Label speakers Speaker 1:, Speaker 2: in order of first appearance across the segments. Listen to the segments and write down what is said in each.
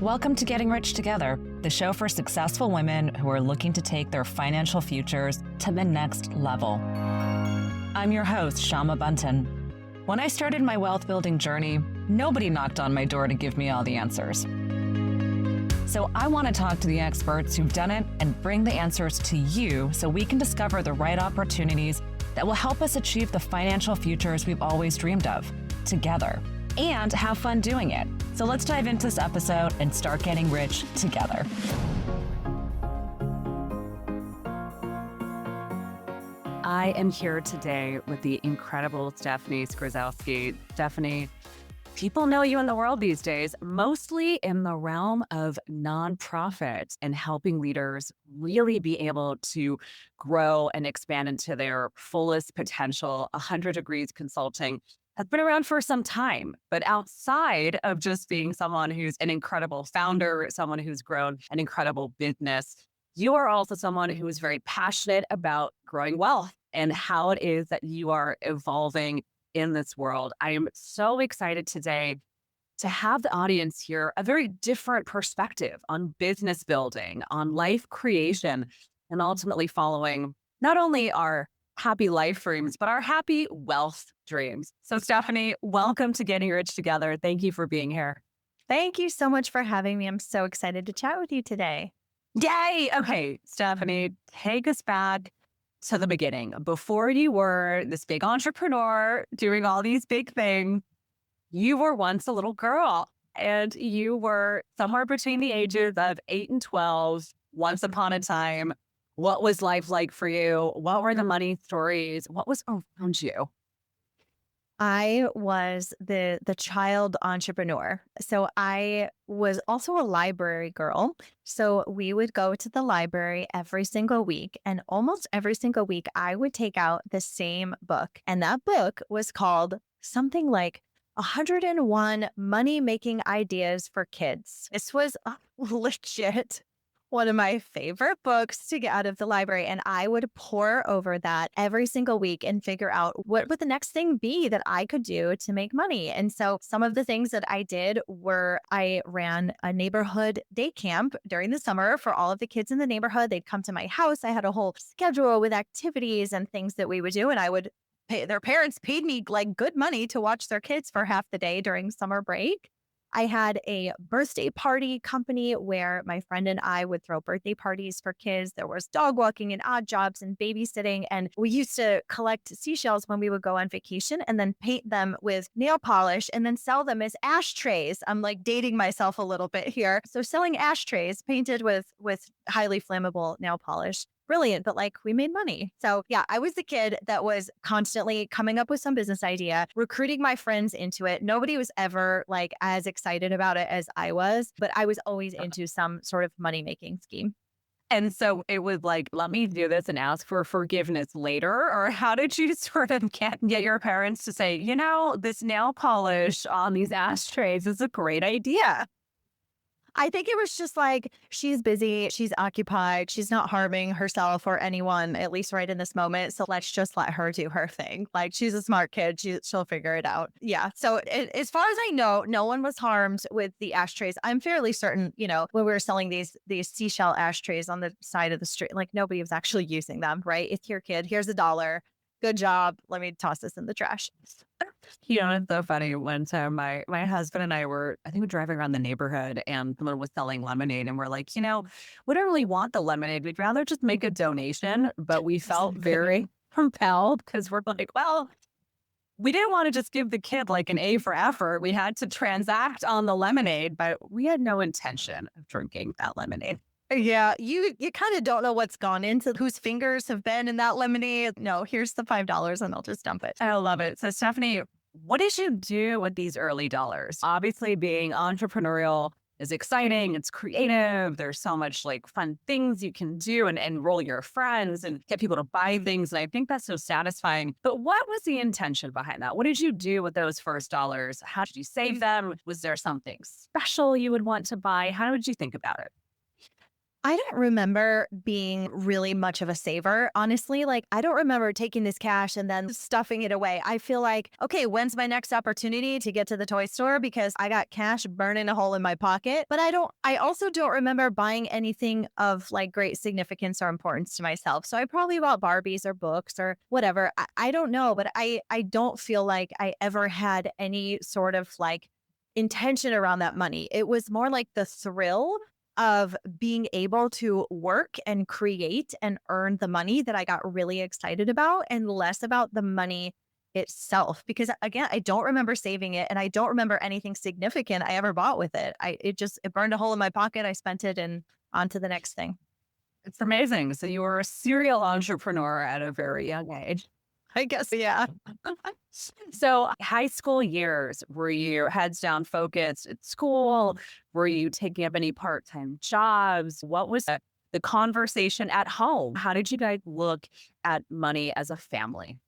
Speaker 1: Welcome to Getting Rich Together, the show for successful women who are looking to take their financial futures to the next level. I'm your host, Shama Bunton. When I started my wealth building journey, nobody knocked on my door to give me all the answers. So I want to talk to the experts who've done it and bring the answers to you so we can discover the right opportunities that will help us achieve the financial futures we've always dreamed of together and have fun doing it. So let's dive into this episode and start getting rich together. I am here today with the incredible Stephanie Skryzowski. Stephanie, people know you in the world these days, mostly in the realm of nonprofits and helping leaders really be able to grow and expand into their fullest potential. 100 Degrees Consulting has been around for some time, but outside of just being someone who's an incredible founder, someone who's grown an incredible business, you are also someone who is very passionate about growing wealth and how it is that you are evolving in this world. I am so excited today to have the audience hear a very different perspective on business building, on life creation, and ultimately following not only our happy life dreams, but our happy wealth dreams. So Stephanie, welcome to Getting Rich Together. Thank you for being here.
Speaker 2: Thank you so much for having me. I'm so excited to chat with you today.
Speaker 1: Yay! Okay, Stephanie, take us back to the beginning. Before you were this big entrepreneur doing all these big things, you were once a little girl and you were somewhere between the ages of 8 and 12 once upon a time. What was life like for you? What were the money stories? What was around you?
Speaker 2: I was the child entrepreneur. So I was also a library girl. So we would go to the library every single week. And almost every single week, I would take out the same book. And that book was called something like 101 Money-Making Ideas for Kids. This was legit one of my favorite books to get out of the library. And I would pore over that every single week and figure out what would the next thing be that I could do to make money. And so some of the things that I did were I ran a neighborhood day camp during the summer for all of the kids in the neighborhood. They'd come to my house. I had a whole schedule with activities and things that we would do. And I would pay, their parents paid me like good money to watch their kids for half the day during summer break. I had a birthday party company where my friend and I would throw birthday parties for kids. There was dog walking and odd jobs and babysitting. And we used to collect seashells when we would go on vacation and then paint them with nail polish and then sell them as ashtrays. I'm like dating myself a little bit here. So selling ashtrays painted with highly flammable nail polish. Brilliant, but like we made money. So yeah, I was the kid that was constantly coming up with some business idea, recruiting my friends into it. Nobody was ever like as excited about it as I was, but I was always into some sort of money-making scheme.
Speaker 1: And so it was like, let me do this and ask for forgiveness later? Or how did you sort of get your parents to say, you know, this nail polish on these ashtrays is a great idea?
Speaker 2: I think it was just like, she's busy, she's occupied, she's not harming herself or anyone, at least right in this moment. So let's just let her do her thing. Like, she's a smart kid. She'll figure it out. Yeah. So as far as I know, no one was harmed with the ashtrays. I'm fairly certain, you know, when we were selling these seashell ashtrays on the side of the street, like nobody was actually using them, right? It's your kid. Here's $1. Good job. Let me toss this in the trash.
Speaker 1: You know, it's so funny. One time my husband and I were driving around the neighborhood and someone was selling lemonade and we're like, you know, we don't really want the lemonade. We'd rather just make a donation. But we felt very compelled because we're like, well, we didn't want to just give the kid like an A for effort. We had to transact on the lemonade, but we had no intention of drinking that lemonade.
Speaker 2: Yeah, you kind of don't know what's gone into whose fingers have been in that lemonade. No, here's the $5 and I'll just dump it.
Speaker 1: I love it. So Stephanie, what did you do with these early dollars? Obviously being entrepreneurial is exciting. It's creative. There's so much like fun things you can do and enroll your friends and get people to buy things. And I think that's so satisfying. But what was the intention behind that? What did you do with those first dollars? How did you save them? Was there something special you would want to buy? How did you think about it?
Speaker 2: I don't remember being really much of a saver, honestly. Like, I don't remember taking this cash and then stuffing it away. I feel like, okay, when's my next opportunity to get to the toy store because I got cash burning a hole in my pocket? But I also don't remember buying anything of like great significance or importance to myself. So I probably bought Barbies or books or whatever. I don't know, but I don't feel like I ever had any sort of like intention around that money. It was more like the thrill of being able to work and create and earn the money that I got really excited about, and less about the money itself. Because again, I don't remember saving it, and I don't remember anything significant I ever bought with it. It burned a hole in my pocket. I spent it and on to the next thing.
Speaker 1: It's amazing. So you were a serial entrepreneur at a very young age.
Speaker 2: I guess, yeah.
Speaker 1: So high school years, were you heads down focused at school? Were you taking up any part-time jobs? What was the conversation at home? How did you guys look at money as a family?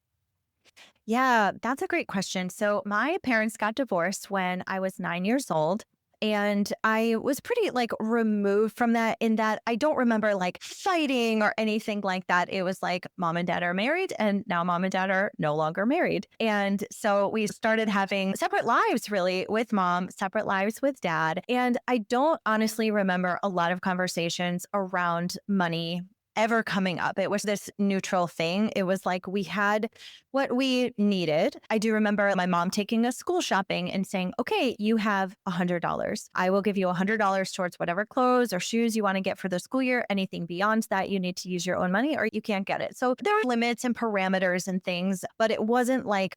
Speaker 2: Yeah, that's a great question. So, my parents got divorced when I was 9 years old. And I was pretty like removed from that, in that I don't remember like fighting or anything like that. It was like mom and dad are married, and now mom and dad are no longer married. And so we started having separate lives, really, with mom, separate lives with dad. And I don't honestly remember a lot of conversations around money ever coming up. It was this neutral thing. It was like we had what we needed. I do remember my mom taking us school shopping and saying, okay, you have $100. I will give you $100 towards whatever clothes or shoes you want to get for the school year. Anything beyond that, you need to use your own money or you can't get it. So there were limits and parameters and things, but it wasn't like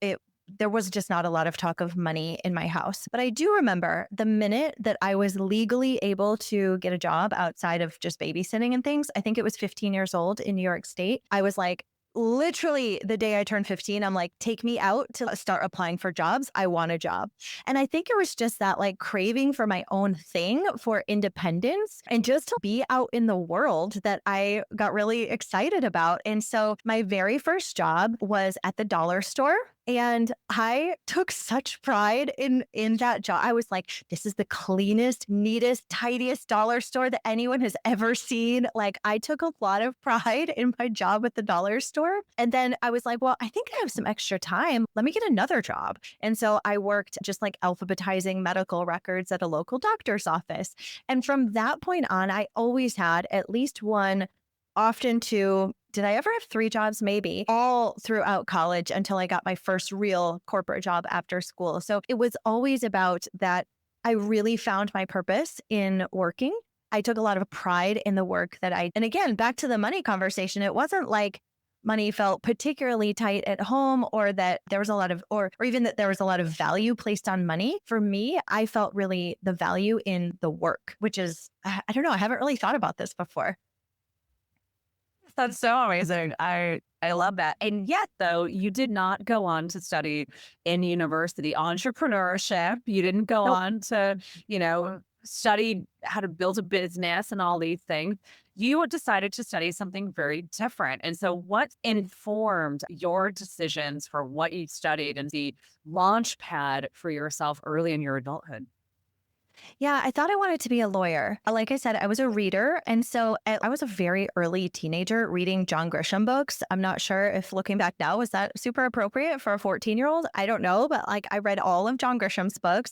Speaker 2: there was just not a lot of talk of money in my house. But I do remember the minute that I was legally able to get a job outside of just babysitting and things. I think it was 15 years old in New York State. I was like, literally the day I turned 15, I'm like, take me out to start applying for jobs. I want a job. And I think it was just that like craving for my own thing, for independence and just to be out in the world, that I got really excited about. And so my very first job was at the dollar store. And I took such pride in that job. I was like, this is the cleanest, neatest, tidiest dollar store that anyone has ever seen. Like, I took a lot of pride in my job at the dollar store. And then I was like, well, I think I have some extra time. Let me get another job. And so I worked just like alphabetizing medical records at a local doctor's office. And from that point on, I always had at least one, often two. Did I ever have three jobs? Maybe, all throughout college until I got my first real corporate job after school. So it was always about that. I really found my purpose in working. I took a lot of pride in the work and again, back to the money conversation, it wasn't like money felt particularly tight at home, or that there was a lot of, or even that there was a lot of value placed on money. For me, I felt really the value in the work, which is, I don't know, I haven't really thought about this before.
Speaker 1: That's so amazing. I love that. And yet, though, you did not go on to study in university entrepreneurship. You didn't go
Speaker 2: Nope.
Speaker 1: on to, study how to build a business and all these things. You decided to study something very different. And so, what informed your decisions for what you studied and the launch pad for yourself early in your adulthood?
Speaker 2: Yeah, I thought I wanted to be a lawyer. Like I said, I was a reader. And so I was a very early teenager reading John Grisham books. I'm not sure if looking back now, is that super appropriate for a 14-year-old? I don't know. But like I read all of John Grisham's books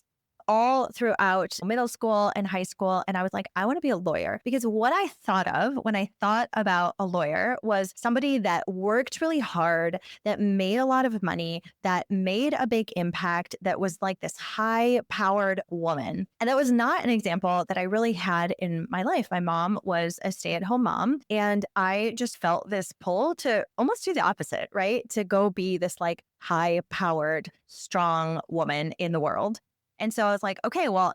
Speaker 2: all throughout middle school and high school. And I was like, I want to be a lawyer, because what I thought of when I thought about a lawyer was somebody that worked really hard, that made a lot of money, that made a big impact, that was like this high powered woman. And that was not an example that I really had in my life. My mom was a stay-at-home mom, and I just felt this pull to almost do the opposite, right? To go be this like high powered, strong woman in the world. And so I was like, okay, well,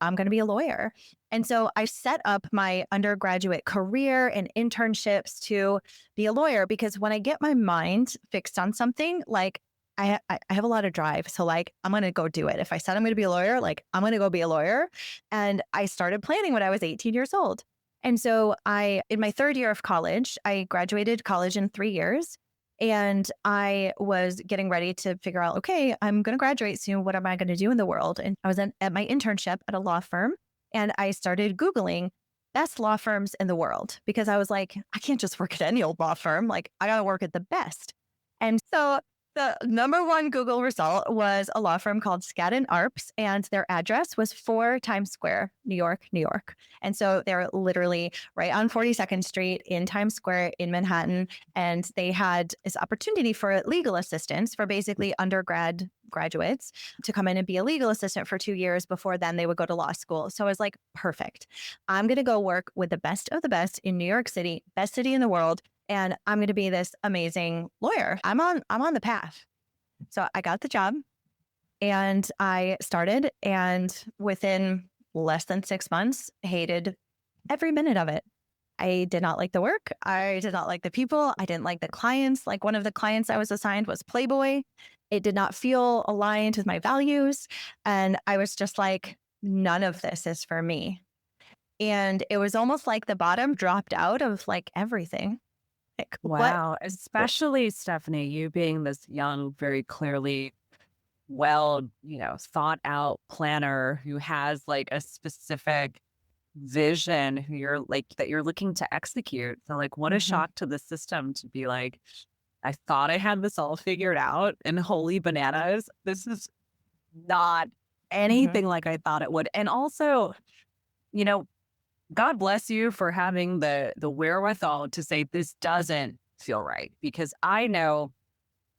Speaker 2: I'm going to be a lawyer. And so I set up my undergraduate career and internships to be a lawyer, because when I get my mind fixed on something, like I have a lot of drive. So like, I'm going to go do it. If I said I'm going to be a lawyer, like I'm going to go be a lawyer. And I started planning when I was 18 years old. And so in my third year of college, I graduated college in 3 years. And I was getting ready to figure out, okay, I'm going to graduate soon. What am I going to do in the world? And I was at my internship at a law firm, and I started Googling best law firms in the world because I was like, I can't just work at any old law firm. Like, I got to work at the best. And so the number one Google result was a law firm called Skadden Arps, and their address was 4 Times Square, New York, New York. And so they're literally right on 42nd Street in Times Square in Manhattan. And they had this opportunity for legal assistants for basically graduates to come in and be a legal assistant for 2 years before then they would go to law school. So I was like, perfect. I'm going to go work with the best of the best in New York City, best city in the world. And I'm going to be this amazing lawyer. I'm on the path. So I got the job and I started, and within less than 6 months, hated every minute of it. I did not like the work. I did not like the people. I didn't like the clients. Like, one of the clients I was assigned was Playboy. It did not feel aligned with my values. And I was just like, none of this is for me. And it was almost like the bottom dropped out of like everything. Like,
Speaker 1: Wow. Especially Stephanie, you being this young, very clearly thought out planner who has like a specific vision, who you're like that you're looking to execute. So like, what a shock to the system to be like, I thought I had this all figured out, and holy bananas, this is not anything like I thought it would. And also, you know, God bless you for having the wherewithal to say this doesn't feel right, because I know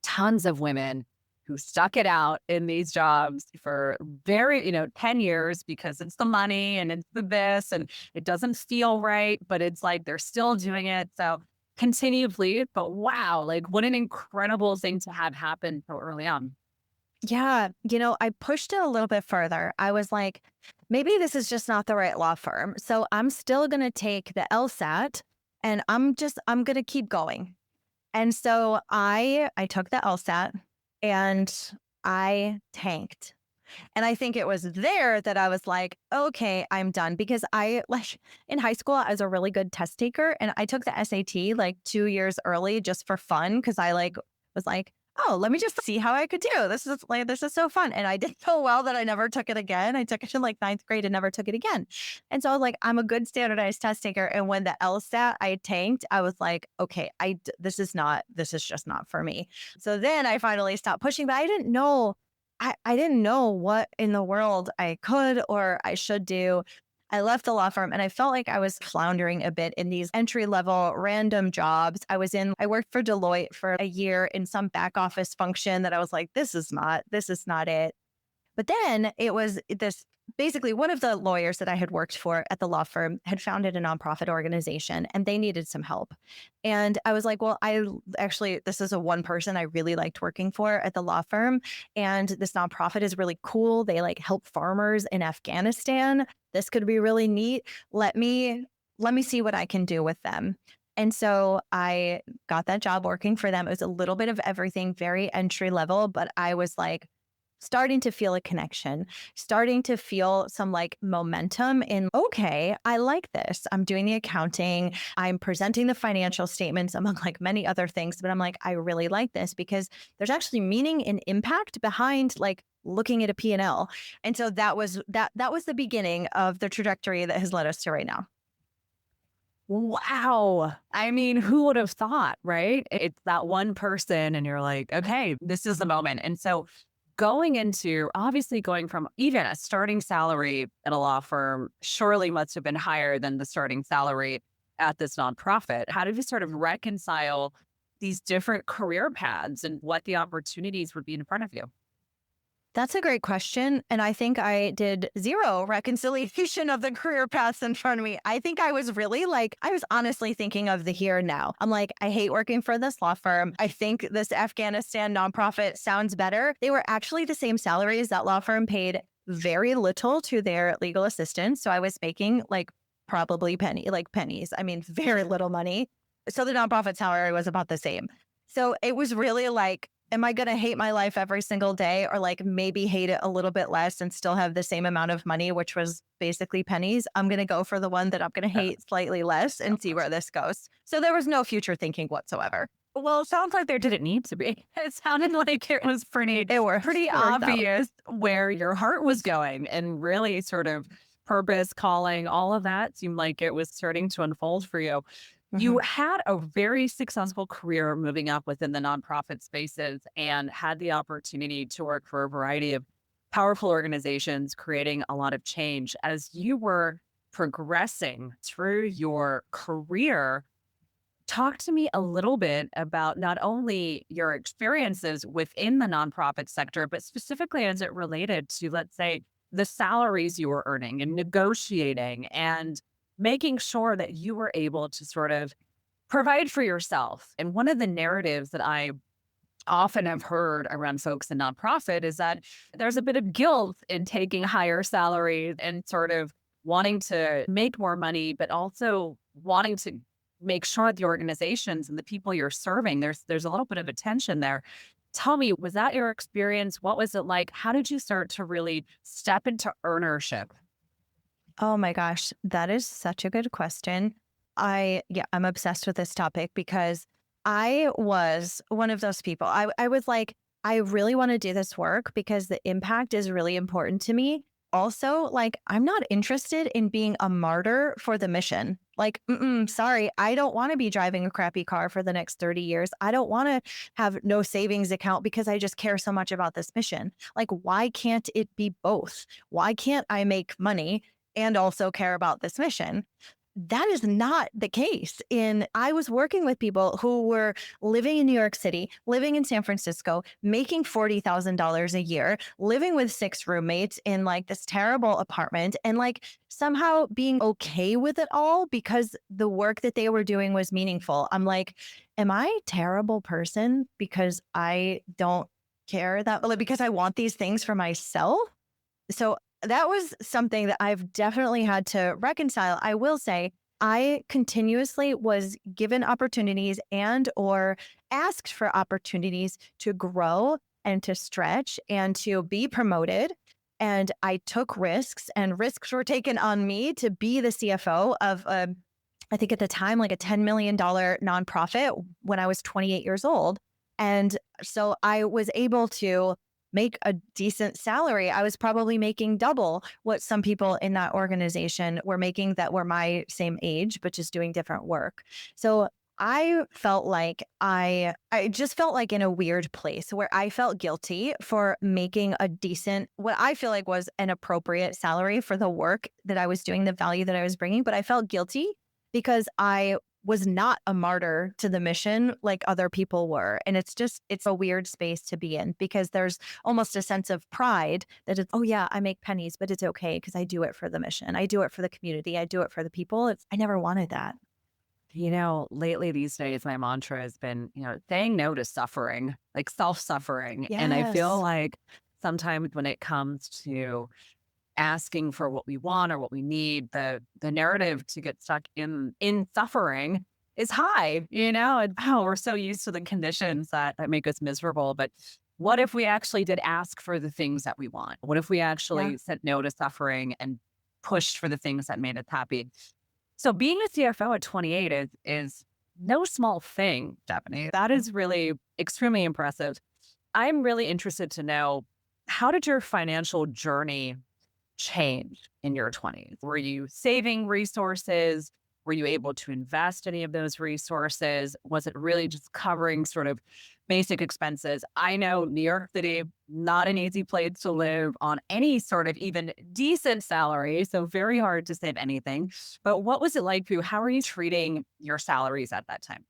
Speaker 1: tons of women who stuck it out in these jobs for 10 years because it's the money and it's the this and it doesn't feel right, but it's like they're still doing it. So continue, please. But wow, like what an incredible thing to have happen so early on.
Speaker 2: Yeah. I pushed it a little bit further. I was like, maybe this is just not the right law firm. So I'm still going to take the LSAT and I'm going to keep going. And so I took the LSAT and I tanked. And I think it was there that I was like, okay, I'm done. Because in high school, I was a really good test taker. And I took the SAT like 2 years early just for fun. Because I was like, oh, let me just see how I could do. This is so fun. And I did so well that I never took it again. I took it in like ninth grade and never took it again. And so I was like, I'm a good standardized test taker. And when the LSAT I tanked, I was like, okay, this is just not for me. So then I finally stopped pushing, but I didn't know. I didn't know what in the world I could or I should do. I left the law firm and I felt like I was floundering a bit in these entry level random jobs. I worked for Deloitte for a year in some back office function that I was like, this is not it. But then it was this, basically one of the lawyers that I had worked for at the law firm had founded a nonprofit organization and they needed some help. And I was like, well, this is a one person I really liked working for at the law firm. And this nonprofit is really cool. They like help farmers in Afghanistan. This could be really neat. Let me see what I can do with them. And so I got that job working for them. It was a little bit of everything, very entry level, but I was like, starting to feel a connection, starting to feel some like momentum in, okay, I like this. I'm doing the accounting. I'm presenting the financial statements among like many other things. But I'm like, I really like this because there's actually meaning and impact behind like looking at a P&L. And so that was the beginning of the trajectory that has led us to right now.
Speaker 1: Wow. I mean, who would have thought, right? It's that one person and you're like, okay, this is the moment. And so going from even a starting salary at a law firm surely must have been higher than the starting salary at this nonprofit. How did you sort of reconcile these different career paths and what the opportunities would be in front of you?
Speaker 2: That's a great question. And I think I did zero reconciliation of the career paths in front of me. I think I was really I was honestly thinking of the here and now. I'm like, I hate working for this law firm. I think this Afghanistan nonprofit sounds better. They were actually the same salaries. That law firm paid very little to their legal assistants. So I was making probably pennies. I mean, very little money. So the nonprofit salary was about the same. So it was really like, am I going to hate my life every single day or maybe hate it a little bit less and still have the same amount of money, which was basically pennies? I'm going to go for the one that I'm going to hate slightly less and see where this goes. So there was no future thinking whatsoever.
Speaker 1: Well, it sounds like there didn't need to be. It sounded like it was pretty obvious where your heart was going and really sort of purpose, calling, all of that seemed like it was starting to unfold for you. You
Speaker 2: Mhm.
Speaker 1: had a very successful career moving up within the nonprofit spaces and had the opportunity to work for a variety of powerful organizations, creating a lot of change. As you were progressing through your career, talk to me a little bit about not only your experiences within the nonprofit sector, but specifically as it related to, let's say, the salaries you were earning and negotiating and making sure that you were able to sort of provide for yourself. And one of the narratives that I often have heard around folks in nonprofit is that there's a bit of guilt in taking higher salaries and sort of wanting to make more money, but also wanting to make sure the organizations and the people you're serving, there's a little bit of a tension there. Tell me, was that your experience? What was it like? How did you start to really step into earnership?
Speaker 2: Oh my gosh, that is such a good question. I'm obsessed with this topic because I was one of those people. I was like, I really want to do this work because the impact is really important to me. Also, like, I'm not interested in being a martyr for the mission. Like, sorry, I don't want to be driving a crappy car for the next 30 years. I don't want to have no savings account because I just care so much about this mission. Like, why can't it be both? Why can't I make money and also care about this mission? That is not the case. I was working with people who were living in New York City, living in San Francisco, making $40,000 a year, living with six roommates in like this terrible apartment, and like somehow being okay with it all because the work that they were doing was meaningful. I'm like, am I a terrible person because I don't care that, like, because I want these things for myself? So that was something that I've definitely had to reconcile. I will say I continuously was given opportunities and or asked for opportunities to grow and to stretch and to be promoted. And I took risks, and risks were taken on me to be the CFO of I think at the time, like a $10 million nonprofit when I was 28 years old. And so I was able to make a decent salary. I was probably making double what some people in that organization were making that were my same age, but just doing different work. So I felt like I just felt like in a weird place where I felt guilty for making a decent, what I feel like was an appropriate salary for the work that I was doing, the value that I was bringing, but I felt guilty because I was not a martyr to the mission like other people were. And it's a weird space to be in because there's almost a sense of pride that it's, oh yeah, I make pennies, but it's okay because I do it for the mission. I do it for the community. I do it for the people. I never wanted that.
Speaker 1: Lately these days, my mantra has been, saying no to suffering, like self-suffering. And I feel
Speaker 2: Yes.
Speaker 1: like sometimes when it comes to asking for what we want or what we need, the narrative to get stuck in suffering is high, and oh, we're so used to the conditions that make us miserable. But what if we actually did ask for the things that we want? What if we
Speaker 2: Yeah.
Speaker 1: actually said no to suffering and pushed for the things that made us happy? So being a CFO at 28 is no small thing, Stephanie. That is really extremely impressive. I'm really interested to know, how did your financial journey change in your 20s? Were you saving resources? Were you able to invest any of those resources? Was it really just covering sort of basic expenses? I know New York City, not an easy place to live on any sort of even decent salary. So very hard to save anything. But what was it like for you? How are you treating your salaries at that time?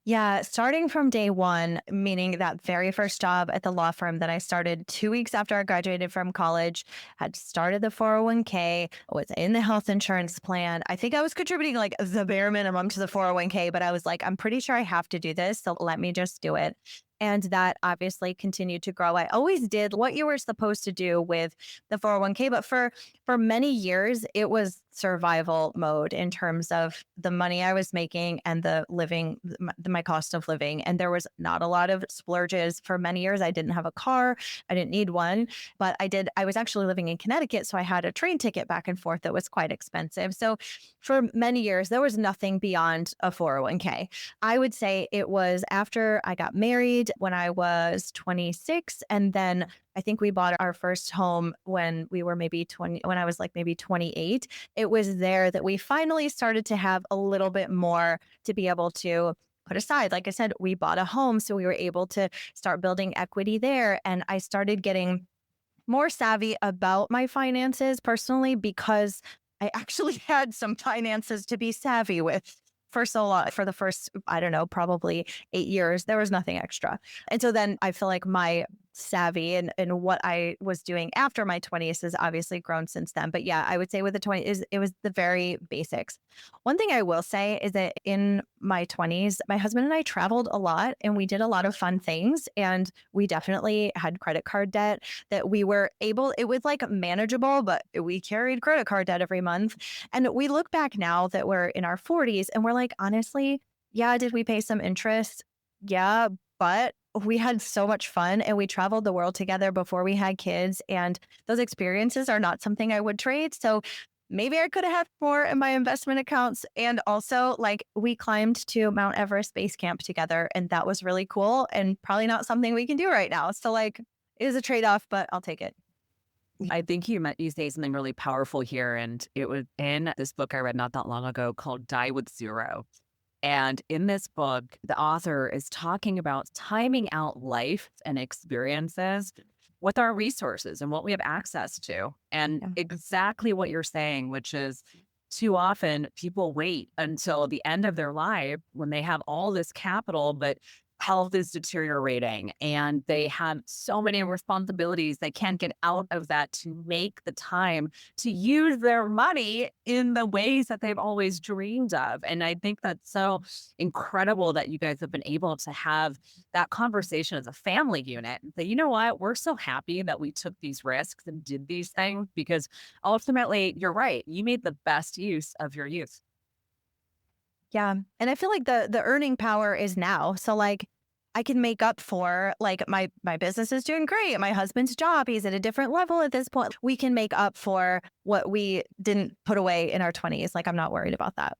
Speaker 2: Yeah, starting from day one, meaning that very first job at the law firm that I started 2 weeks after I graduated from college, had started the 401k, was in the health insurance plan. I think I was contributing like the bare minimum to the 401k, but I was like, I'm pretty sure I have to do this. So let me just do it. And that obviously continued to grow. I always did what you were supposed to do with the 401k, but for many years, it was survival mode in terms of the money I was making and the living, my cost of living. And there was not a lot of splurges for many years. I didn't have a car. I didn't need one, but I was actually living in Connecticut. So I had a train ticket back and forth that was quite expensive. So for many years, there was nothing beyond a 401k. I would say it was after I got married when I was 26, and then I think we bought our first home when we were maybe 20, when I was like maybe 28. It was there that we finally started to have a little bit more to be able to put aside. Like I said, we bought a home, so we were able to start building equity there. And I started getting more savvy about my finances personally because I actually had some finances to be savvy with for so long. For the first, I don't know, probably 8 years, there was nothing extra. And so then I feel like my savvy and what I was doing after my 20s has obviously grown since then. But yeah, I would say with the 20s, it was the very basics. One thing I will say is that in my 20s, my husband and I traveled a lot and we did a lot of fun things. And we definitely had credit card debt that we were able, it was like manageable, but we carried credit card debt every month. And we look back now that we're in our 40s and we're like, honestly, yeah, did we pay some interest? Yeah, but we had so much fun and we traveled the world together before we had kids. And those experiences are not something I would trade. So maybe I could have had more in my investment accounts. And also, like, we climbed to Mount Everest Base Camp together, and that was really cool and probably not something we can do right now. So, like, it is a trade off, but I'll take it.
Speaker 1: I think you say something really powerful here. And it was in this book I read not that long ago called Die with Zero. And in this book, the author is talking about timing out life and experiences with our resources and what we have access to. And
Speaker 2: Yeah.
Speaker 1: exactly what you're saying, which is too often people wait until the end of their life when they have all this capital, but health is deteriorating and they have so many responsibilities. They can't get out of that to make the time to use their money in the ways that they've always dreamed of. And I think that's so incredible that you guys have been able to have that conversation as a family unit and say, you know what, we're so happy that we took these risks and did these things because ultimately, you're right, you made the best use of your youth.
Speaker 2: Yeah. And I feel like the earning power is now. So like I can make up for like my business is doing great. My husband's job, he's at a different level at this point. We can make up for what we didn't put away in our 20s. Like I'm not worried about that.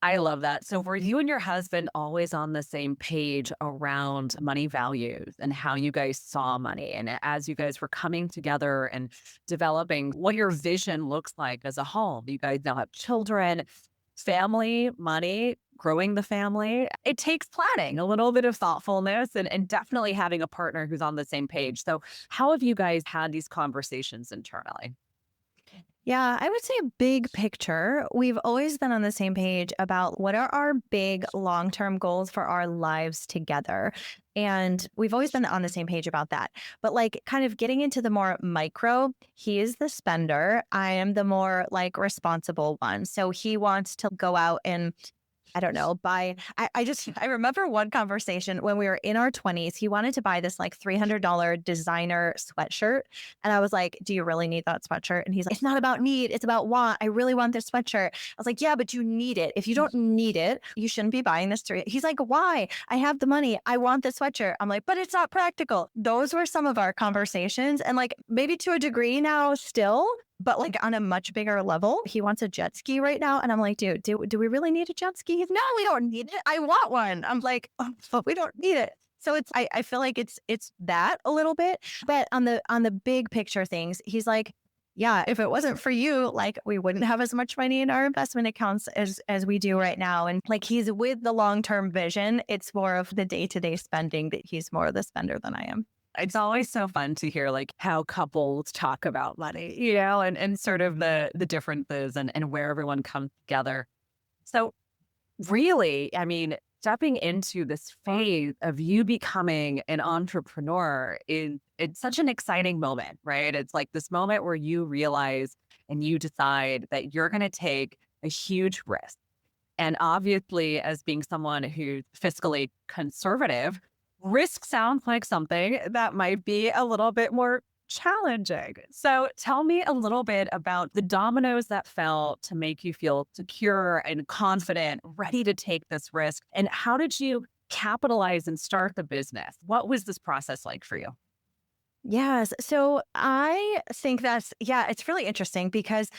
Speaker 1: I love that. So were you and your husband always on the same page around money values and how you guys saw money? And as you guys were coming together and developing what your vision looks like as a home, you guys now have children, family, money, growing the family. It takes planning, a little bit of thoughtfulness, and definitely having a partner who's on the same page. So how have you guys had these conversations internally?
Speaker 2: Yeah, I would say big picture. We've always been on the same page about what are our big long term goals for our lives together. And we've always been on the same page about that. But like kind of getting into the more micro, he is the spender. I am the more like responsible one. So he wants to go out and I don't know, I remember one conversation when we were in our 20s. He wanted to buy this like $300 designer sweatshirt. And I was like, do you really need that sweatshirt? And he's like, it's not about need, it's about want. I really want this sweatshirt. I was like, yeah, but you need it. If you don't need it, you shouldn't be buying this. He's like, why? I have the money. I want the sweatshirt. I'm like, but it's not practical. Those were some of our conversations. And like maybe to a degree now still, but like on a much bigger level. He wants a jet ski right now. And I'm like, dude, do we really need a jet ski? He's, no, we don't need it. I want one. I'm like, oh, but we don't need it. So I feel like it's that a little bit. But on the big picture things, he's like, yeah, if it wasn't for you, like we wouldn't have as much money in our investment accounts as we do right now. And like he's with the long-term vision. It's more of the day-to-day spending that he's more of the spender than I am.
Speaker 1: It's always so fun to hear like how couples talk about money, you know, and sort of the differences and where everyone comes together. So really, I mean, stepping into this phase of you becoming an entrepreneur is it's such an exciting moment, right? It's like this moment where you realize and you decide that you're going to take a huge risk. And obviously, as being someone who's fiscally conservative, risk sounds like something that might be a little bit more challenging. So tell me a little bit about the dominoes that fell to make you feel secure and confident, ready to take this risk. And how did you capitalize and start the business? What was this process like for you?
Speaker 2: Yes. So I think yeah, it's really interesting because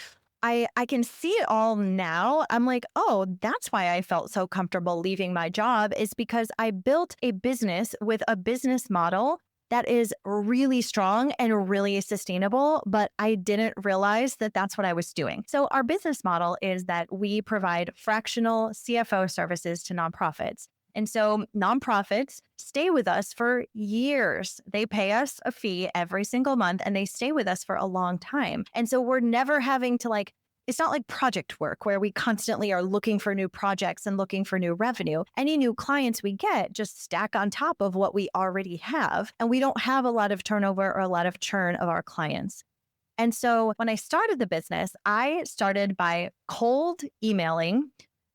Speaker 2: I can see it all now. I'm like, oh, that's why I felt so comfortable leaving my job is because I built a business with a business model that is really strong and really sustainable, but I didn't realize that that's what I was doing. So, our business model is that we provide fractional CFO services to nonprofits. And so nonprofits stay with us for years. They pay us a fee every single month and they stay with us for a long time. And so we're never having to it's not like project work where we constantly are looking for new projects and looking for new revenue. Any new clients we get just stack on top of what we already have. And we don't have a lot of turnover or a lot of churn of our clients. And so when I started the business, I started by cold emailing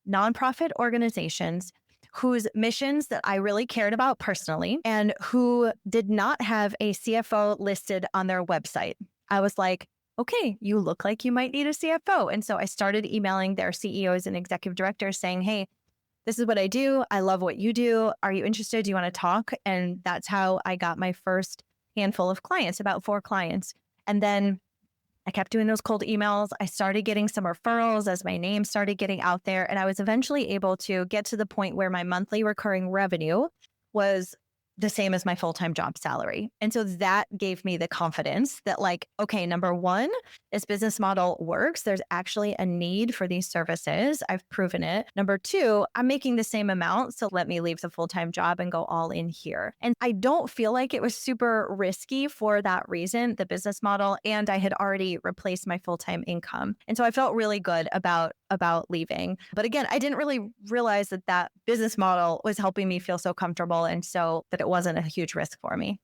Speaker 2: nonprofit organizations whose missions that I really cared about personally and who did not have a CFO listed on their website. I was like, okay, you look like you might need a CFO. And so I started emailing their CEOs and executive directors saying, hey, this is what I do. I love what you do. Are you interested? Do you want to talk? And that's how I got my first handful of clients, about 4 clients. And then I kept doing those cold emails. I started getting some referrals as my name started getting out there. And I was eventually able to get to the point where my monthly recurring revenue was the same as my full-time job salary. And so that gave me the confidence that okay, number one, this business model works. There's actually a need for these services. I've proven it. Number two, I'm making the same amount. So let me leave the full-time job and go all in here. And I don't feel like it was super risky for that reason, the business model. And I had already replaced my full-time income. And so I felt really good about leaving. But again, I didn't really realize that that business model was helping me feel so comfortable and so that it wasn't a huge risk for me.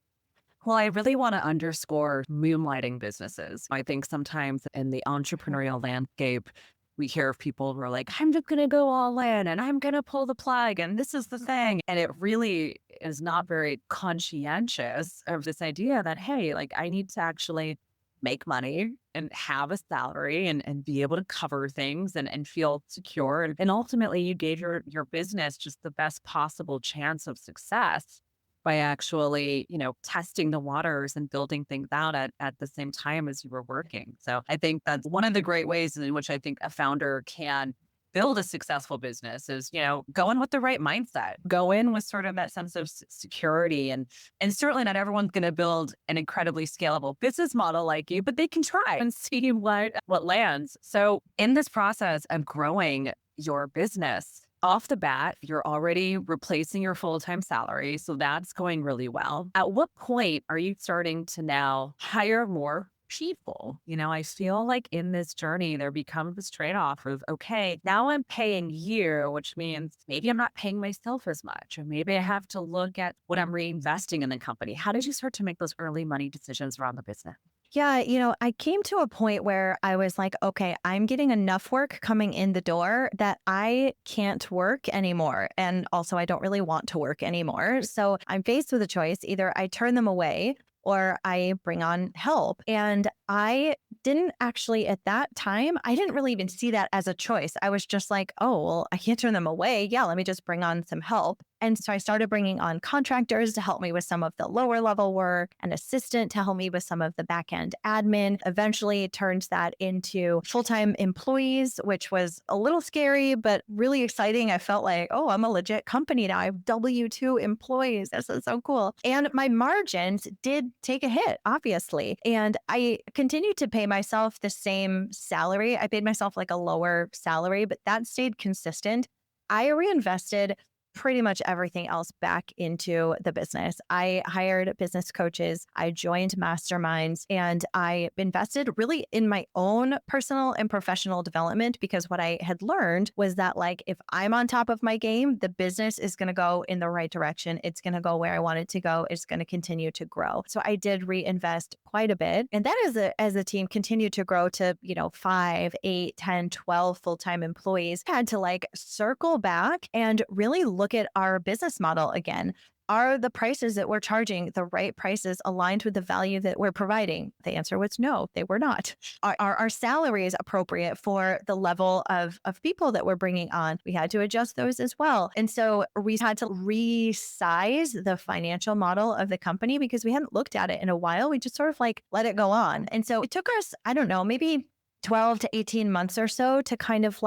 Speaker 1: Well, I really want to underscore moonlighting businesses. I think sometimes in the entrepreneurial landscape, we hear of people who are like, I'm just going to go all in and I'm going to pull the plug and this is the thing. And it really is not very conscientious of this idea that, hey, I need to actually make money and have a salary and be able to cover things and feel secure. And ultimately, you gave your business just the best possible chance of success by actually, testing the waters and building things out at the same time as you were working. So I think that's one of the great ways in which I think a founder can build a successful business is, go in with the right mindset, go in with sort of that sense of security. And certainly not everyone's going to build an incredibly scalable business model like you, but they can try and see what lands. So in this process of growing your business, off the bat, you're already replacing your full-time salary. So that's going really well. At what point are you starting to now hire more people? I feel like in this journey, there becomes this trade-off of, okay, now I'm paying you, which means maybe I'm not paying myself as much, or maybe I have to look at what I'm reinvesting in the company. How did you start to make those early money decisions around the business?
Speaker 2: Yeah, I came to a point where I was like, okay, I'm getting enough work coming in the door that I can't work anymore. And also, I don't really want to work anymore. So I'm faced with a choice. Either I turn them away or I bring on help. And I didn't actually at that time, I didn't really even see that as a choice. I was just like, oh, well, I can't turn them away. Yeah, let me just bring on some help. And so I started bringing on contractors to help me with some of the lower level work, an assistant to help me with some of the back end admin. Eventually, it turned that into full-time employees, which was a little scary, but really exciting. I felt like, oh, I'm a legit company now. I have W-2 employees. This is so cool. And my margins did take a hit, obviously. And I continued to pay myself the same salary. I paid myself like a lower salary, but that stayed consistent. I reinvested pretty much everything else back into the business. I hired business coaches, I joined masterminds, and I invested really in my own personal and professional development because what I had learned was that if I'm on top of my game, the business is going to go in the right direction. It's going to go where I want it to go. It's going to continue to grow. So I did reinvest quite a bit. And that as a team continued to grow to, 5, 8, 10, 12 full-time employees, had to circle back and really look at our business model again. Are the prices that we're charging the right prices aligned with the value that we're providing? The answer was no, they were not. Are our salaries appropriate for the level of people that we're bringing on? We had to adjust those as well. And so we had to resize the financial model of the company because we hadn't looked at it in a while. We just sort of let it go on. And so it took us, I don't know, maybe 12 to 18 months or so to kind of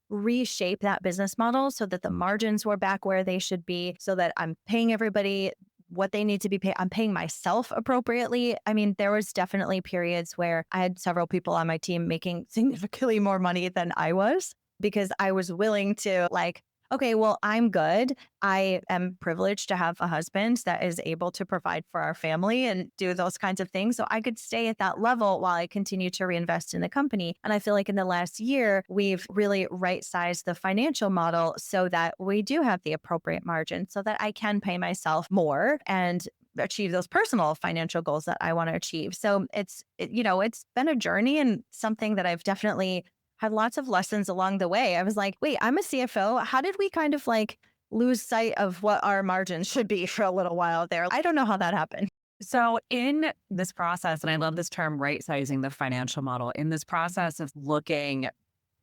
Speaker 2: reshape that business model so that the margins were back where they should be, so that I'm paying everybody what they need to be paid. I'm paying myself appropriately. I mean, there was definitely periods where I had several people on my team making significantly more money than I was because I was willing to like, okay, well, I'm good. I am privileged to have a husband that is able to provide for our family and do those kinds of things. So I could stay at that level while I continue to reinvest in the company. And I feel like in the last year, we've really right sized the financial model so that we do have the appropriate margin so that I can pay myself more and achieve those personal financial goals that I want to achieve. So it's been a journey and something that I've definitely had lots of lessons along the way. I was like, wait, I'm a CFO. How did we kind of like lose sight of what our margins should be for a little while there? I don't know how that happened.
Speaker 1: So in this process, and I love this term, right sizing the financial model, in this process of looking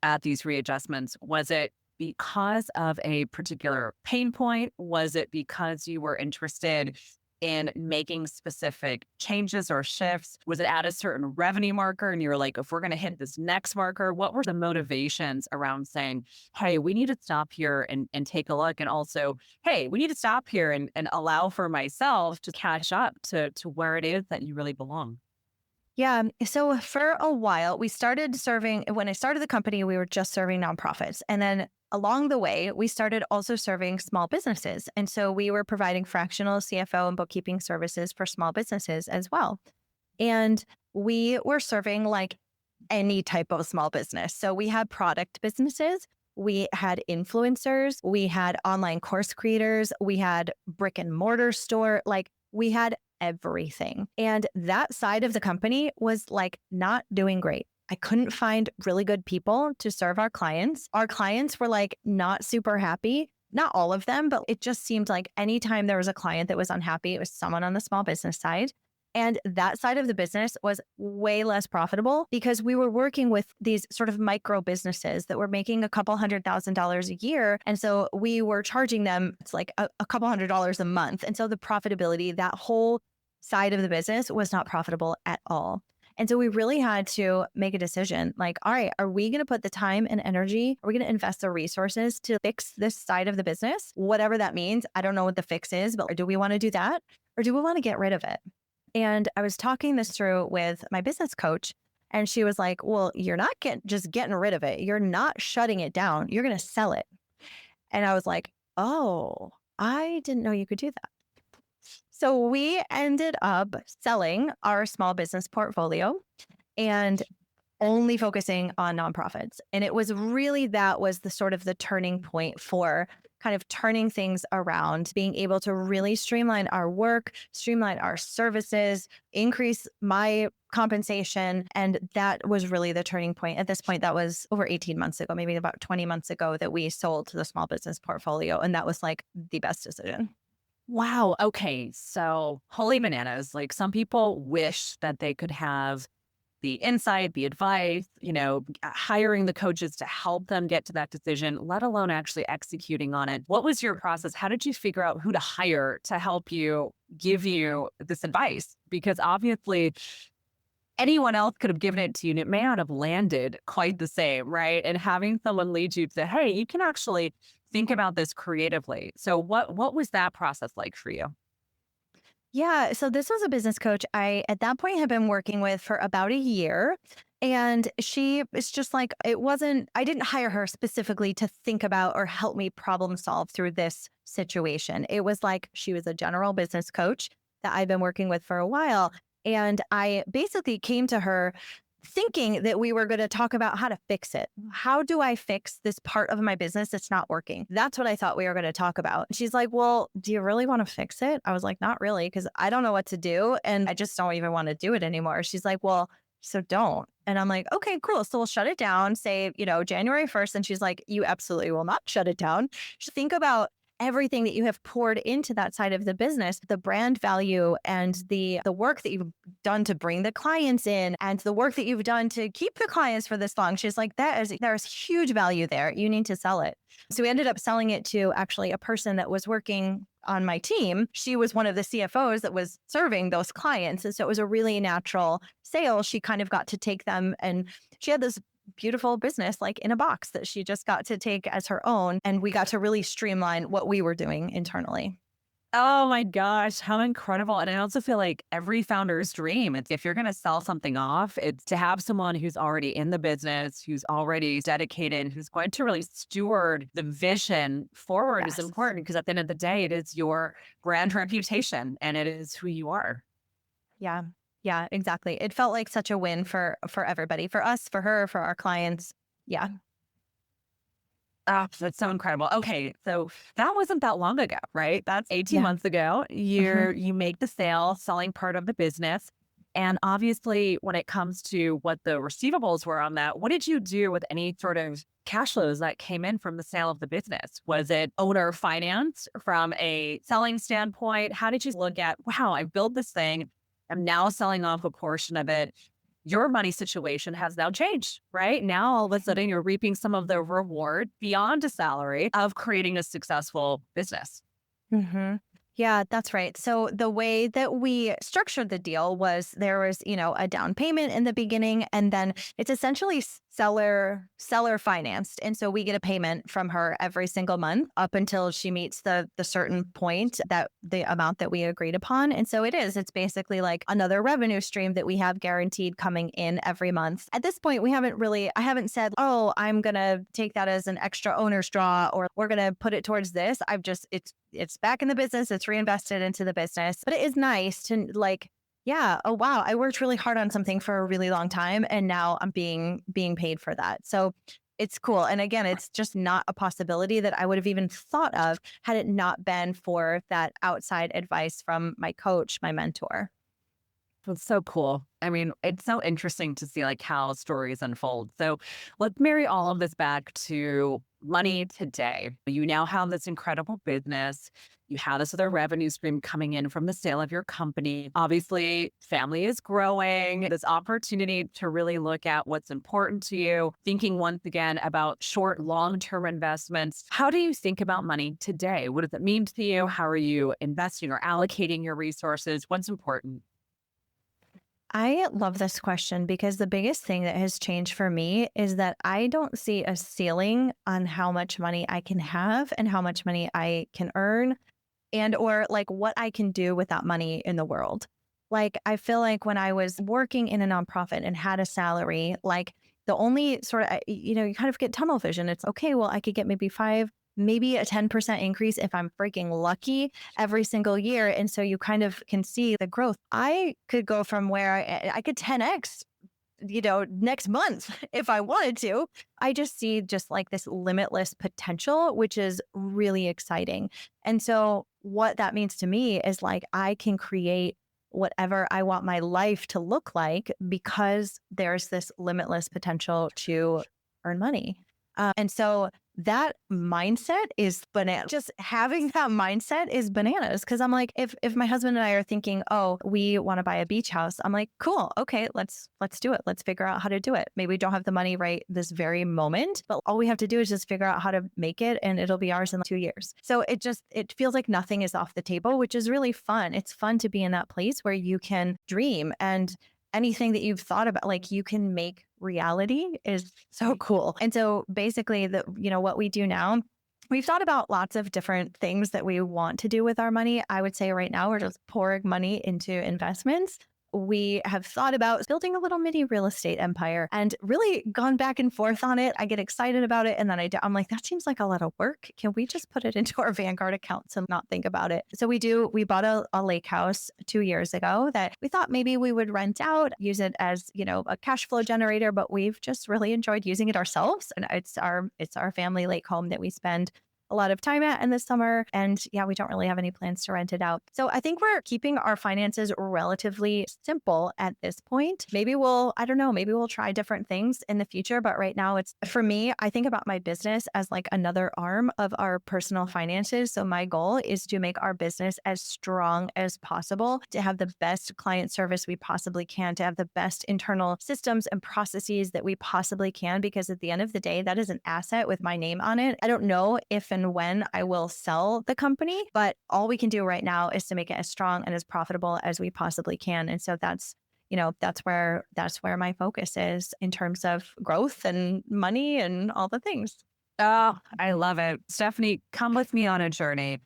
Speaker 1: at these readjustments, was it because of a particular pain point? Was it because you were interested in making specific changes or shifts? Was it at a certain revenue marker and you were like, if we're going to hit this next marker, what were the motivations around saying, hey, we need to stop here and take a look? And also, hey, we need to stop here and allow for myself to catch up to where it is that you really belong.
Speaker 2: Yeah. So for a while, we started serving, when I started the company, we were just serving nonprofits. And then along the way, we started also serving small businesses. And so we were providing fractional CFO and bookkeeping services for small businesses as well. And we were serving like any type of small business. So we had product businesses, we had influencers, we had online course creators, we had brick and mortar store, like we had everything. And that side of the company was like not doing great. I couldn't find really good people to serve our clients. Our clients were like not super happy. Not all of them, but it just seemed like anytime there was a client that was unhappy, it was someone on the small business side. And that side of the business was way less profitable because we were working with these sort of micro businesses that were making a couple $100,000 a year. And so we were charging them, it's like a couple $100 a month. And so the profitability, that whole side of the business was not profitable at all. And so we really had to make a decision like, all right, are we going to put the time and energy? Are we going to invest the resources to fix this side of the business? Whatever that means. I don't know what the fix is, but do we want to do that? Or do we want to get rid of it? And I was talking this through with my business coach, and she was like, well, you're not just getting rid of it. You're not shutting it down. You're going to sell it. And I was like, oh, I didn't know you could do that. So we ended up selling our small business portfolio and only focusing on nonprofits. And it was really, that was the sort of the turning point for kind of turning things around, being able to really streamline our work, streamline our services, increase my compensation. And that was really the turning point. At this point, that was over 18 months ago, maybe about 20 months ago, that we sold the small business portfolio. And that was like the best decision.
Speaker 1: Wow. Okay. So holy bananas. Like some people wish that they could have the insight, the advice, hiring the coaches to help them get to that decision, let alone actually executing on it. What was your process? How did you figure out who to hire to help you give you this advice? Because obviously anyone else could have given it to you and it may not have landed quite the same, right? And having someone lead you to, hey, you can actually think about this creatively. So what was that process like for you?
Speaker 2: Yeah. So this was a business coach I, at that point, had been working with for about a year. And she is just like, I didn't hire her specifically to think about or help me problem solve through this situation. It was like she was a general business coach that I've been working with for a while. And I basically came to her thinking that we were going to talk about how to fix it. How do I fix this part of my business that's not working? That's what I thought we were going to talk about. She's like, well, do you really want to fix it? I was like, not really, because I don't know what to do. And I just don't even want to do it anymore. She's like, well, so don't. And I'm like, okay, cool. So we'll shut it down, say, January 1st. And she's like, you absolutely will not shut it down. Just think about everything that you have poured into that side of the business, the brand value and the work that you've done to bring the clients in and the work that you've done to keep the clients for this long. She's like, there's huge value there. You need to sell it. So we ended up selling it to actually a person that was working on my team. She was one of the CFOs that was serving those clients. And so it was a really natural sale. She kind of got to take them, and she had this beautiful business like in a box that she just got to take as her own. And we got to really streamline what we were doing internally.
Speaker 1: Oh my gosh, how incredible. And I also feel like every founder's dream, it's if you're going to sell something off, it's to have someone who's already in the business, who's already dedicated, who's going to really steward the vision forward is
Speaker 2: Yes.
Speaker 1: important because at the end of the day, it is your brand reputation and it is who you are.
Speaker 2: Yeah. Yeah, exactly. It felt like such a win for everybody, for us, for her, for our clients. Yeah.
Speaker 1: Oh, that's so incredible. Okay, so that wasn't that long ago, right? That's 18
Speaker 2: Yeah.
Speaker 1: months ago.
Speaker 2: Mhm.
Speaker 1: You make the sale, selling part of the business. And obviously, when it comes to what the receivables were on that, what did you do with any sort of cash flows that came in from the sale of the business? Was it owner finance from a selling standpoint? How did you look at, wow, I built this thing. I'm now selling off a portion of it. Your money situation has now changed, right? Now, all of a sudden, you're reaping some of the reward beyond a salary of creating a successful business.
Speaker 2: hmm Yeah, that's right. So the way that we structured the deal was there was, a down payment in the beginning, and then it's essentially seller financed. And so we get a payment from her every single month up until she meets the certain point, that the amount that we agreed upon. And so it's basically like another revenue stream that we have guaranteed coming in every month. At this point, I haven't said, "Oh, I'm going to take that as an extra owner's draw," or "We're going to put it towards this." It's back in the business, it's reinvested into the business. But it is nice to like, yeah, oh wow, I worked really hard on something for a really long time and now I'm being paid for that. So it's cool. And again, it's just not a possibility that I would have even thought of had it not been for that outside advice from my coach, my mentor.
Speaker 1: It's so cool. I mean, it's so interesting to see like how stories unfold. So let's marry all of this back to money today. You now have this incredible business. You have this other revenue stream coming in from the sale of your company. Obviously, family is growing. This opportunity to really look at what's important to you, thinking once again about short, long-term investments. How do you think about money today? What does it mean to you? How are you investing or allocating your resources? What's important?
Speaker 2: I love this question because the biggest thing that has changed for me is that I don't see a ceiling on how much money I can have and how much money I can earn, and or like what I can do with that money in the world. Like I feel like when I was working in a nonprofit and had a salary, like the only sort of, you kind of get tunnel vision. It's okay, well, I could get maybe maybe a 10% increase if I'm freaking lucky every single year. And so you kind of can see the growth. I could go from where I could 10x, next month if I wanted to. I just see just like this limitless potential, which is really exciting. And so what that means to me is like I can create whatever I want my life to look like because there's this limitless potential to earn money. And so that mindset is banana. Just having that mindset is bananas. Cause I'm like, if my husband and I are thinking, oh, we want to buy a beach house, I'm like, cool, okay, let's do it. Let's figure out how to do it. Maybe we don't have the money right this very moment, but all we have to do is just figure out how to make it and it'll be ours in 2 years. So it feels like nothing is off the table, which is really fun. It's fun to be in that place where you can dream, and anything that you've thought about, like you can make reality, is so cool. And so basically what we do now, we've thought about lots of different things that we want to do with our money. I would say right now we're just pouring money into investments. We have thought about building a little mini real estate empire and really gone back and forth on it. I get excited about it. And then I'm like, that seems like a lot of work. Can we just put it into our Vanguard accounts and not think about it? So we bought a lake house 2 years ago that we thought maybe we would rent out, use it as, a cash flow generator, but we've just really enjoyed using it ourselves. And it's our family lake home that we spend a lot of time at in the summer. And yeah, we don't really have any plans to rent it out. So I think we're keeping our finances relatively simple at this point. I don't know, maybe we'll try different things in the future. But right now, it's for me, I think about my business as like another arm of our personal finances. So my goal is to make our business as strong as possible, to have the best client service we possibly can, to have the best internal systems and processes that we possibly can, because at the end of the day, that is an asset with my name on it. I don't know if and when I will sell the company, but all we can do right now is to make it as strong and as profitable as we possibly can. And so that's where my focus is in terms of growth and money and all the things.
Speaker 1: Oh, I love it. Stephanie, come with me on a journey.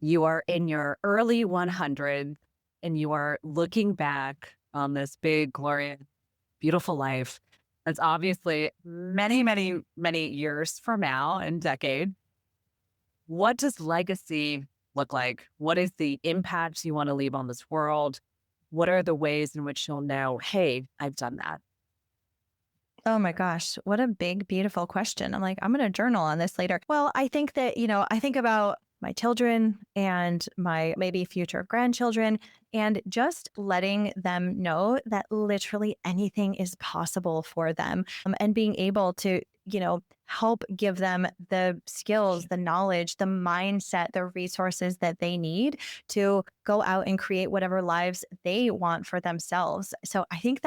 Speaker 1: You are in your early 100s and you are looking back on this big, glorious, beautiful life. That's obviously many, many, many years from now and decade. What does legacy look like? What is the impact you want to leave on this world? What are the ways in which you'll know, hey, I've done that?
Speaker 2: Oh my gosh, what a big, beautiful question. I'm like, I'm going to journal on this later. Well, I think that, I think about my children and my maybe future grandchildren and just letting them know that literally anything is possible for them, and being able to, help give them the skills, the knowledge, the mindset, the resources that they need to go out and create whatever lives they want for themselves. So I think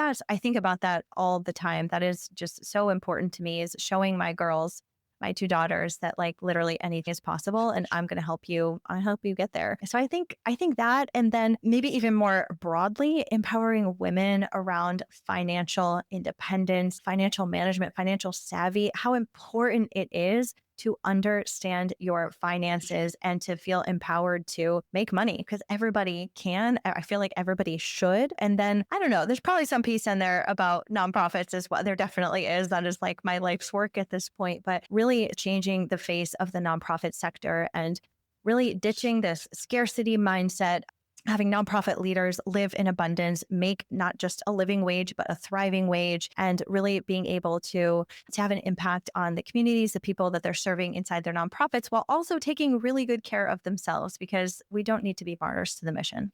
Speaker 2: about that all the time. That is just so important to me, is showing my girls, my two daughters, that like literally anything is possible and I'm going to help you. I'll help you get there. So I think that, and then maybe even more broadly, empowering women around financial independence, financial management, financial savvy, how important it is to understand your finances and to feel empowered to make money, because everybody can. I feel like everybody should. And then I don't know, there's probably some piece in there about nonprofits as well. There definitely is. That is like my life's work at this point, but really changing the face of the nonprofit sector and really ditching this scarcity mindset, having nonprofit leaders live in abundance, make not just a living wage, but a thriving wage, and really being able to have an impact on the communities, the people that they're serving inside their nonprofits, while also taking really good care of themselves, because we don't need to be martyrs to the mission.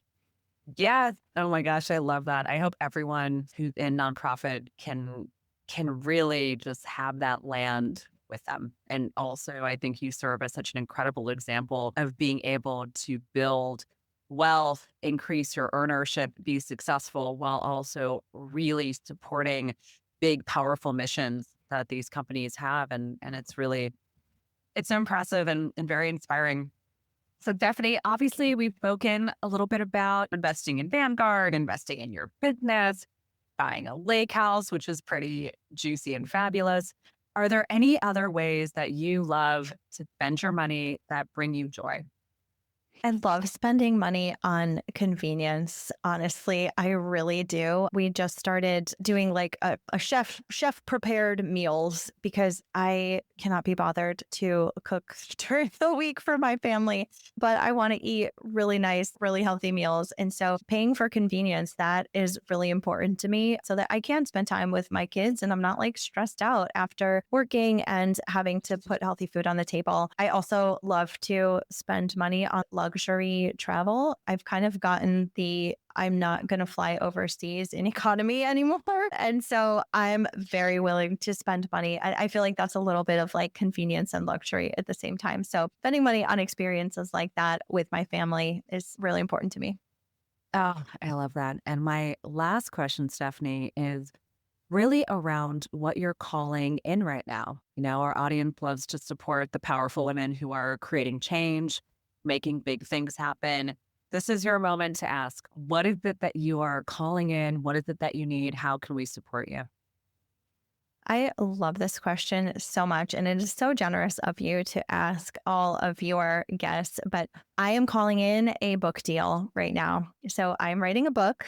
Speaker 1: Yeah. Oh my gosh, I love that. I hope everyone who's in nonprofit can really just have that land with them. And also, I think you serve as such an incredible example of being able to build wealth, increase your earnership, be successful while also really supporting big, powerful missions that these companies have. And it's impressive and very inspiring. So Stephanie, obviously we've spoken a little bit about investing in Vanguard, investing in your business, buying a lake house, which is pretty juicy and fabulous. Are there any other ways that you love to spend your money that bring you joy?
Speaker 2: I love spending money on convenience. Honestly, I really do. We just started doing like a chef prepared meals because I cannot be bothered to cook during the week for my family, but I want to eat really nice, really healthy meals. And so paying for convenience, that is really important to me, so that I can spend time with my kids and I'm not like stressed out after working and having to put healthy food on the table. I also love to spend money on luxury travel. I've kind of gotten the I'm not going to fly overseas in economy anymore. And so I'm very willing to spend money. I feel like that's a little bit of like convenience and luxury at the same time. So spending money on experiences like that with my family is really important to me.
Speaker 1: Oh, I love that. And my last question, Stephanie, is really around what you're calling in right now. Our audience loves to support the powerful women who are creating change, making big things happen. This is your moment to ask, what is it that you are calling in? What is it that you need? How can we support you?
Speaker 2: I love this question so much, and it is so generous of you to ask all of your guests. But I am calling in a book deal right now. So I'm writing a book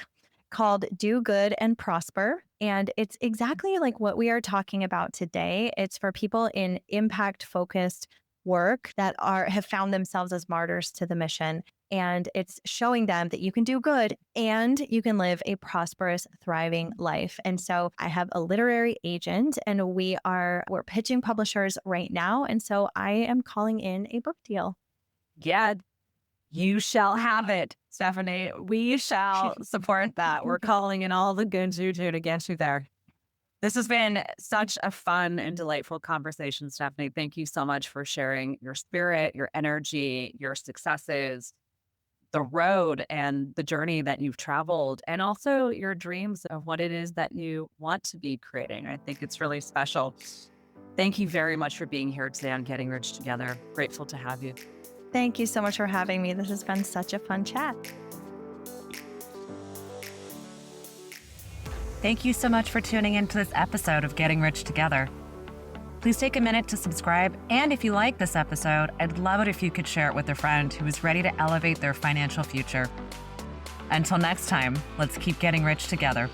Speaker 2: called Do Good and Prosper. And it's exactly like what we are talking about today. It's for people in impact focused work that have found themselves as martyrs to the mission. And it's showing them that you can do good and you can live a prosperous, thriving life. And so I have a literary agent and we're pitching publishers right now. And so I am calling in a book deal.
Speaker 1: Yeah, you shall have it, Stephanie. We shall support that. We're calling in all the good juju to get you there. This has been such a fun and delightful conversation, Stephanie. Thank you so much for sharing your spirit, your energy, your successes, the road and the journey that you've traveled, and also your dreams of what it is that you want to be creating. I think it's really special. Thank you very much for being here today on Getting Rich Together. Grateful to have you.
Speaker 2: Thank you so much for having me. This has been such a fun chat.
Speaker 1: Thank you so much for tuning into this episode of Getting Rich Together. Please take a minute to subscribe. And if you like this episode, I'd love it if you could share it with a friend who is ready to elevate their financial future. Until next time, let's keep getting rich together.